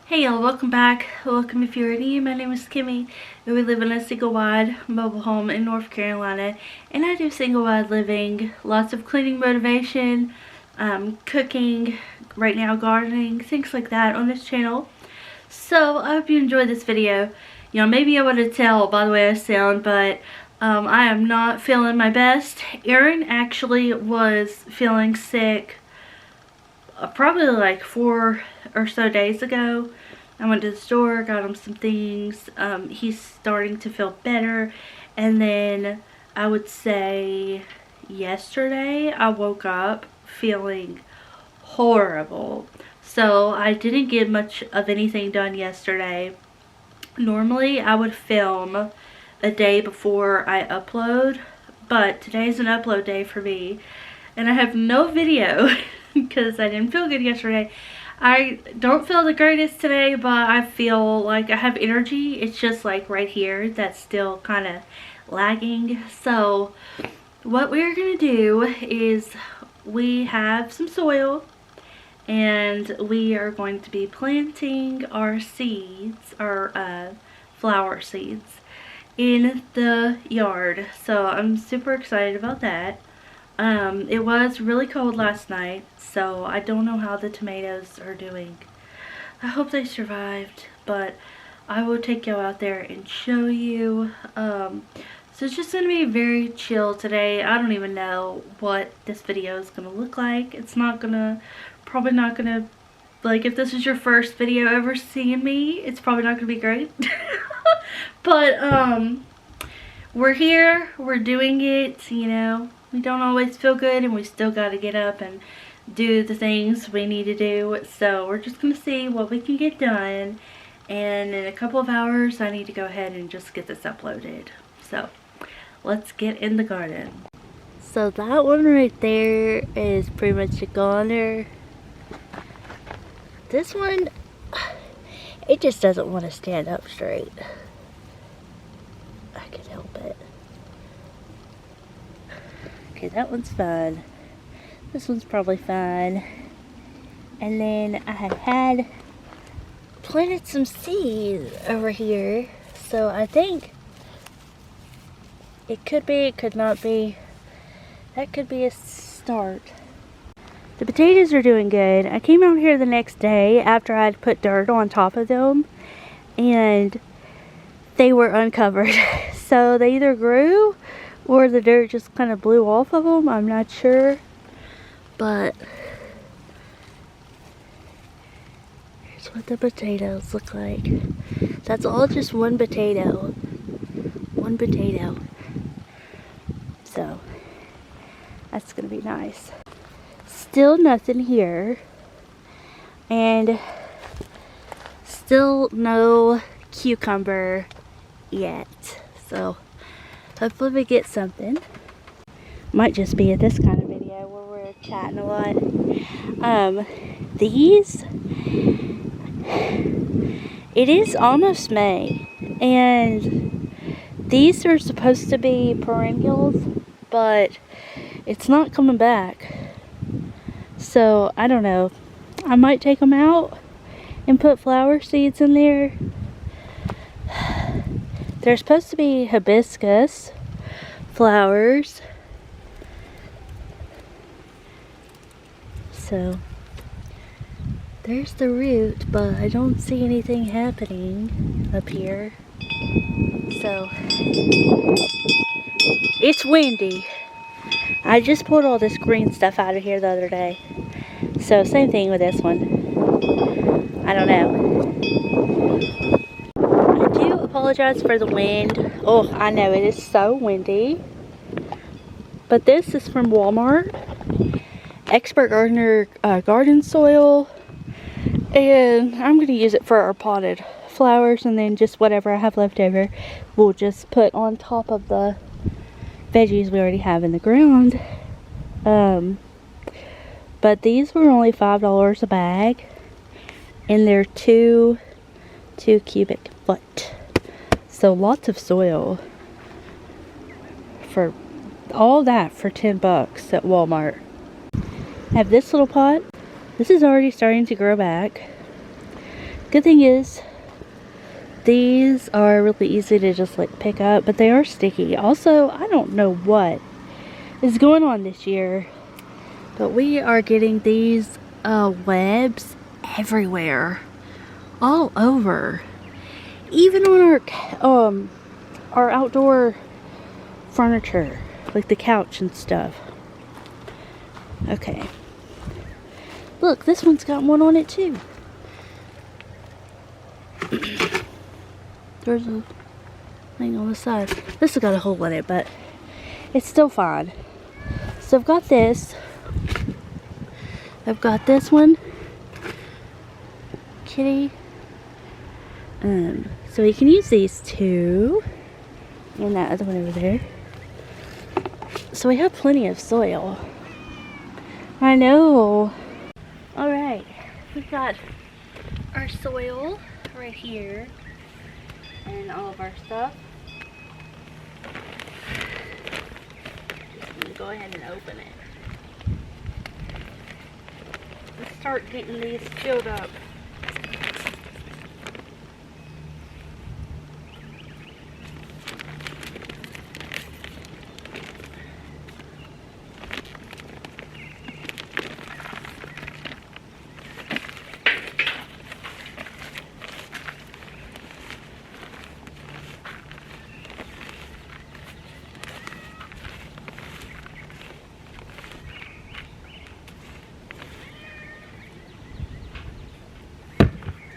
Hey y'all, welcome back. Welcome if you're new. My name is Kimmy and we live in a single wide mobile home in North Carolina, and I do single wide living, lots of cleaning motivation, cooking, right now gardening, things like that on this channel. So I hope you enjoyed this video. You know, maybe I would have tell by the way I sound, but I am not feeling my best. Aaron actually was feeling sick probably like 4 or so days ago. I went to the store, got him some things. He's starting to feel better, and then I would say yesterday I woke up feeling horrible. So I didn't get much of anything done yesterday. Normally I would film a day before I upload, but today's an upload day for me and I have no video because I didn't feel good yesterday. I don't feel the greatest today, but I feel like I have energy. It's just like right here that's still kind of lagging. So what we're gonna do is we have some soil and we are going to be planting our seeds, our flower seeds, in the yard. So I'm super excited about that. It was really cold last night, so I don't know how the tomatoes are doing. I hope they survived, but I will take you out there and show you. So it's just going to be very chill today. I don't even know what this video is going to look like. It's not going to, probably not going to, like if this is your first video ever seeing me, it's probably not going to be great. But, we're here, we're doing it, you know. We don't always feel good and we still got to get up and do the things we need to do. So we're just going to see what we can get done. And in a couple of hours I need to go ahead and just get this uploaded. So let's get in the garden. So that one right there is pretty much a goner. This one, it just doesn't want to stand up straight. I can help it. Okay, that one's fine. This one's probably fine. And then I had planted some seeds over here. So I think it could be, it could not be. That could be a start. The potatoes are doing good. I came out here the next day after I'd put dirt on top of them, and they were uncovered. So they either grew or the dirt just kind of blew off of them. I'm not sure. But here's what the potatoes look like. That's all just one potato. One potato. So that's going to be nice. Still nothing here. And still no cucumber yet. So hopefully we get something. Might just be this kind of video where we're chatting a lot. These, it is almost May, and these are supposed to be perennials, but it's not coming back. So I don't know. I might take them out and put flower seeds in there. They're supposed to be hibiscus flowers. So there's the root, but I don't see anything happening up here. So it's windy. I just pulled all this green stuff out of here the other day. So same thing with this one. I don't know. Apologize for the wind. Oh, I know it is so windy. But this is from Walmart. Expert Gardener garden soil. And I'm going to use it for our potted flowers, and then just whatever I have left over we'll just put on top of the veggies we already have in the ground. But these were only $5 a bag, and they're 2 cubic foot. So lots of soil for all that for 10 bucks at Walmart. I have this little pot. This is already starting to grow back. Good thing is, these are really easy to just like pick up, but they are sticky. Also, I don't know what is going on this year, but we are getting these webs everywhere, all over, even on our outdoor furniture, like the couch and stuff. Okay, look, this one's got one on it too. There's a thing on the side. This has got a hole in it, but it's still fine. So I've got this. I've got this one, kitty. So you can use these two, and that other one over there. So we have plenty of soil. I know. All right, we've got our soil right here, and all of our stuff. I'm gonna go ahead and open it. Let's start getting these filled up.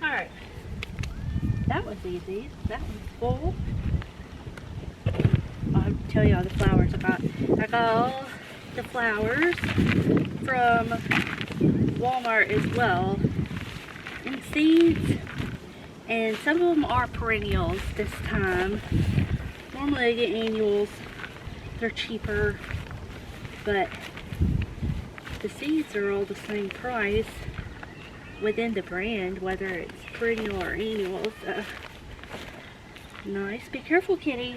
Alright, that was easy. That one's full. I'll tell you all the flowers I got. I got all the flowers from Walmart as well, and seeds, and some of them are perennials this time. Normally I get annuals, they're cheaper, but the seeds are all the same price within the brand, whether it's perennial or annual. So nice. Be careful, kitty.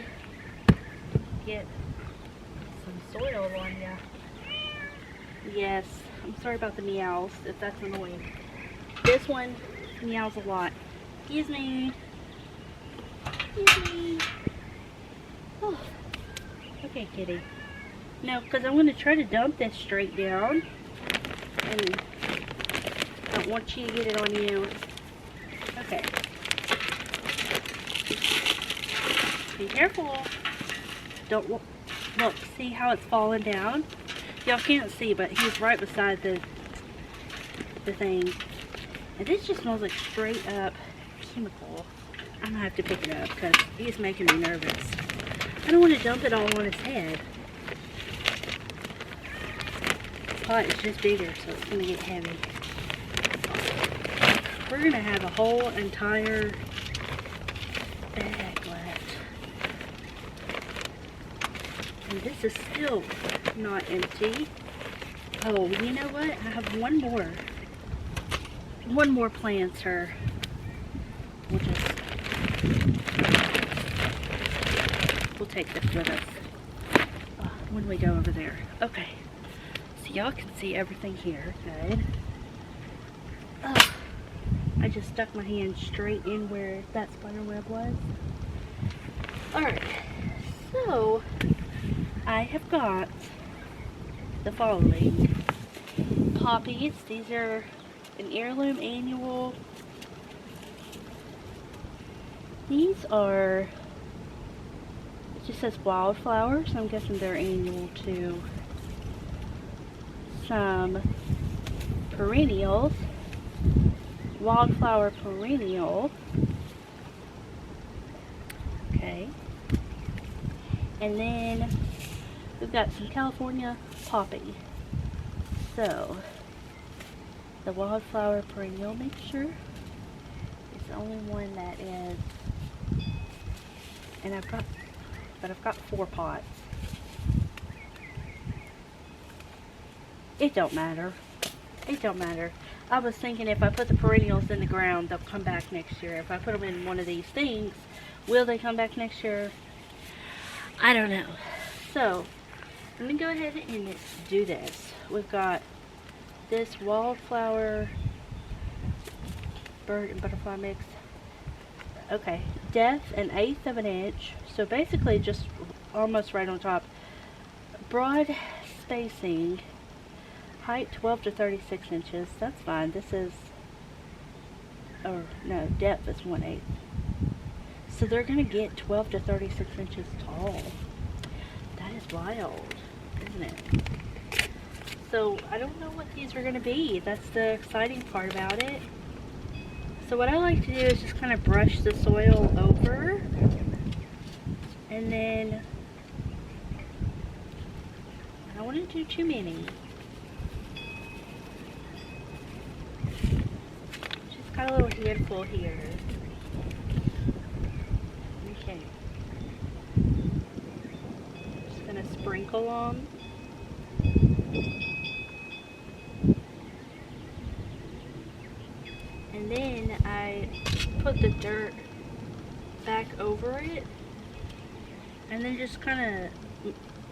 Get some soil on you. Yes, I'm sorry about the meows if that's annoying. This one meows a lot. Excuse me. Excuse me. Oh. Okay, kitty. No, because I'm going to try to dump this straight down, and I don't want you to get it on you. Okay. Be careful. Don't look. See how it's falling down? Y'all can't see, but he's right beside the thing. And this just smells like straight up chemical. I'm gonna have to pick it up because he's making me nervous. I don't want to dump it all on his head. The pot is just bigger, so it's gonna get heavy. We're gonna have a whole entire bag left. And this is still not empty. Oh, you know what? I have one more planter. We'll take this with us when we go over there. Okay, so y'all can see everything here. Good. I just stuck my hand straight in where that spider web was. Alright, so I have got the following. Poppies. These are an heirloom annual. These are, it just says wildflowers. I'm guessing they're annual too. Some perennials. Wildflower perennial. Okay. And then we've got some California poppy. So the wildflower perennial mixture is the only one that is, and I've got 4 pots. It don't matter. It don't matter. I was thinking if I put the perennials in the ground, they'll come back next year. If I put them in one of these things, will they come back next year? I don't know. So let me go ahead and do this. We've got this wildflower bird and butterfly mix. Okay, depth 1/8 of an inch, so basically just almost right on top. Broad spacing, height 12 to 36 inches. That's fine. This is, or no, depth is 1/8. So they're gonna get 12 to 36 inches tall. That is wild, isn't it? So I don't know what these are gonna be. That's the exciting part about it. So what I like to do is just kind of brush the soil over, and then I don't want to do too many. Just got a little handful here. Okay. Just gonna sprinkle them. And then I put the dirt back over it, and then just kind of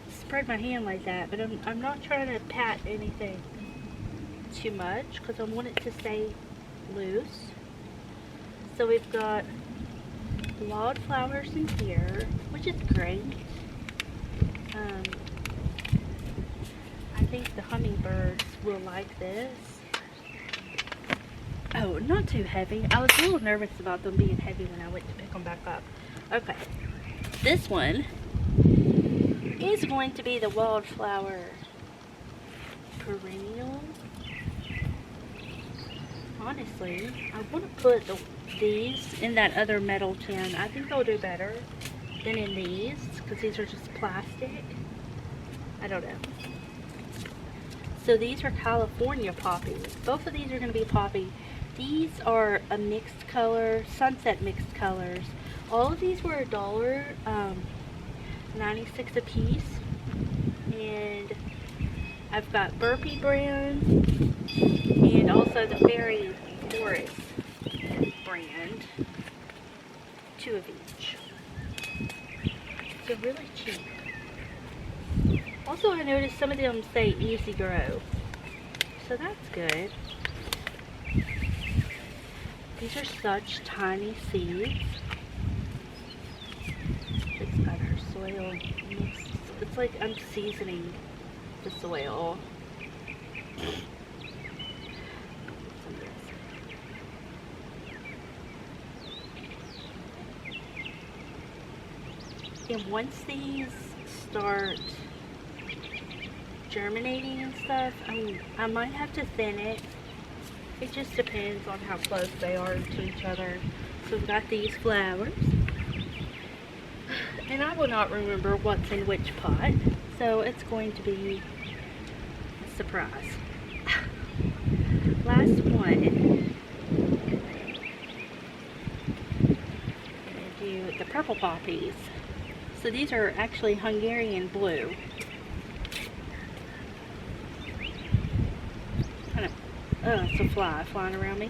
spread my hand like that. But I'm not trying to pat anything too much because I want it to stay loose. So we've got wildflowers in here, which is great. I think the hummingbirds will like this. Oh, not too heavy. I was a little nervous about them being heavy when I went to pick them back up. Okay, this one is going to be the wildflower perennial. Honestly, I want to put these in that other metal tin. I think they'll do better than in these because these are just plastic. I don't know. So these are California poppies. Both of these are going to be poppy. These are a mixed color, sunset mixed colors. All of these were $1.96 a piece. And I've got Burpee brand and also the Fairy Forest brand. 2 of each. So really cheap. Also, I noticed some of them say easy grow. So that's good. These are such tiny seeds. It's got our soil mixed. It's like I'm seasoning the soil. And once these start germinating and stuff, I might have to thin it. It just depends on how close they are to each other. So we've got these flowers. And I will not remember what's in which pot. So it's going to be a surprise. Last one. I'm going to do the purple poppies. So these are actually Hungarian blue. It's a fly flying around me.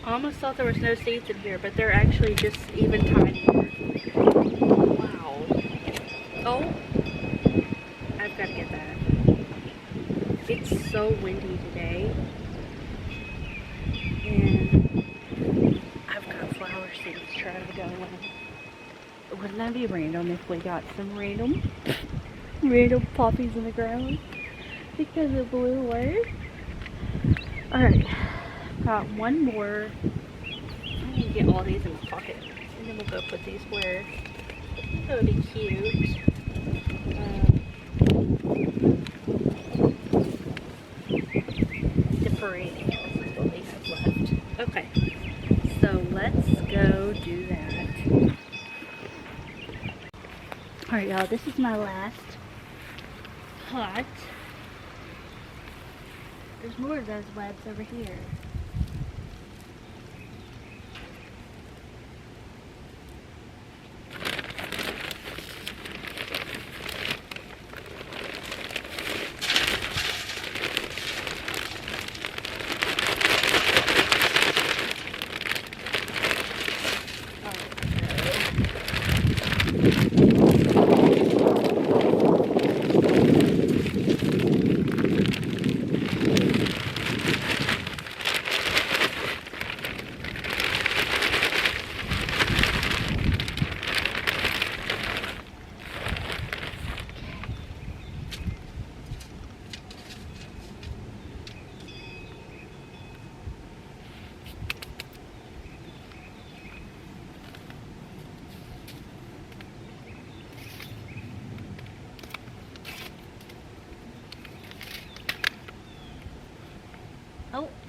I almost thought there was no seeds in here, but they're actually just even tinier. Wow. Oh, I've got to get that. It's so windy today. And I've got flower seeds trying to go in. Wouldn't that be random if we got some random poppies in the ground because it blew away? Alright, got one more. I need to get all these in my pocket, and then we'll go put these where that would be cute. The perennials is what we have left. Okay, so let's go do that. Alright, y'all, this is my last pot. There's more of those webs over here.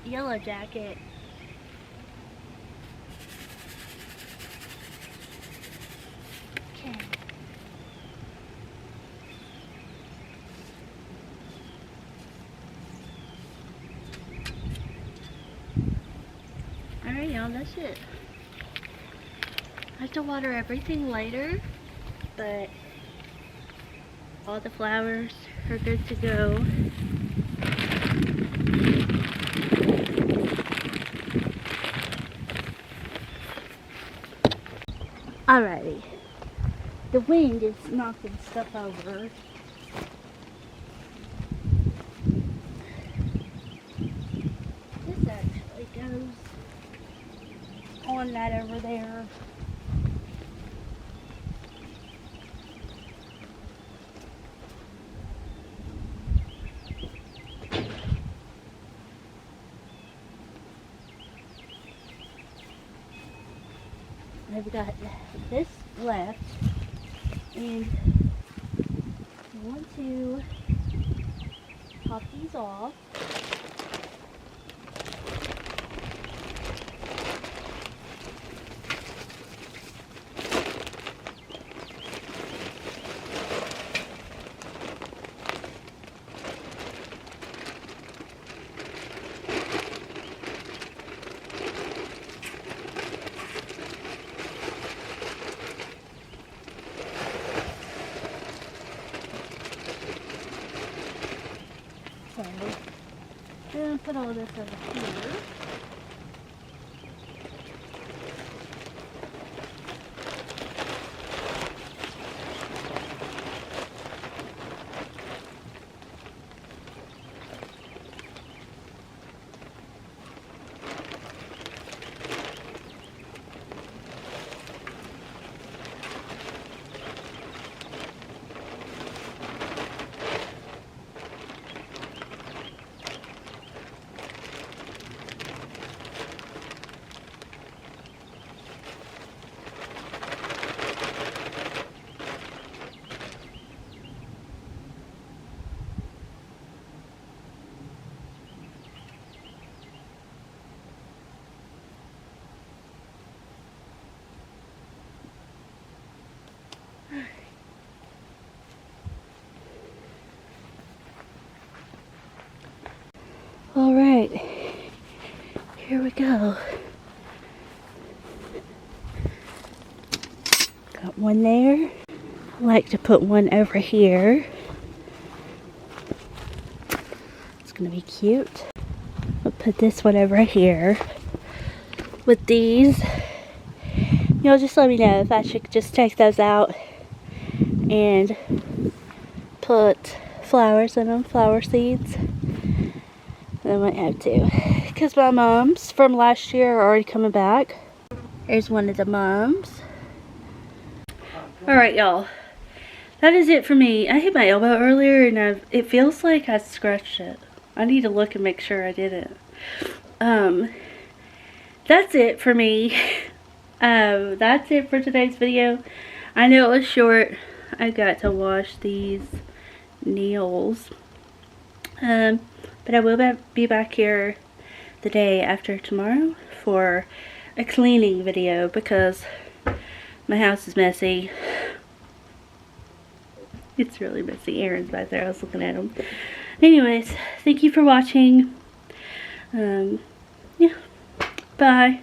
yellow jacket. Okay. Alright y'all, that's it. I have to water everything later, but all the flowers are good to go. Alrighty. The wind is knocking stuff over. This actually goes on that over there. I've got this left, and I want to pop these off. And put all this over here. All right, here we go. Got one there. I like to put one over here. It's gonna be cute. I'll put this one over here with these. Y'all just let me know if I should just take those out and put flowers in them, flower seeds. I might have to, because my mums from last year are already coming back. Here's one of the mums. Alright y'all, that is it for me. I hit my elbow earlier and it feels like I scratched it. I need to look and make sure I didn't. That's it for me. That's it for today's video. I know it was short. I got to wash these nails. But I will be back here the day after tomorrow for a cleaning video because my house is messy. It's really messy. Aaron's back there. I was looking at him. Anyways, thank you for watching. Yeah. Bye.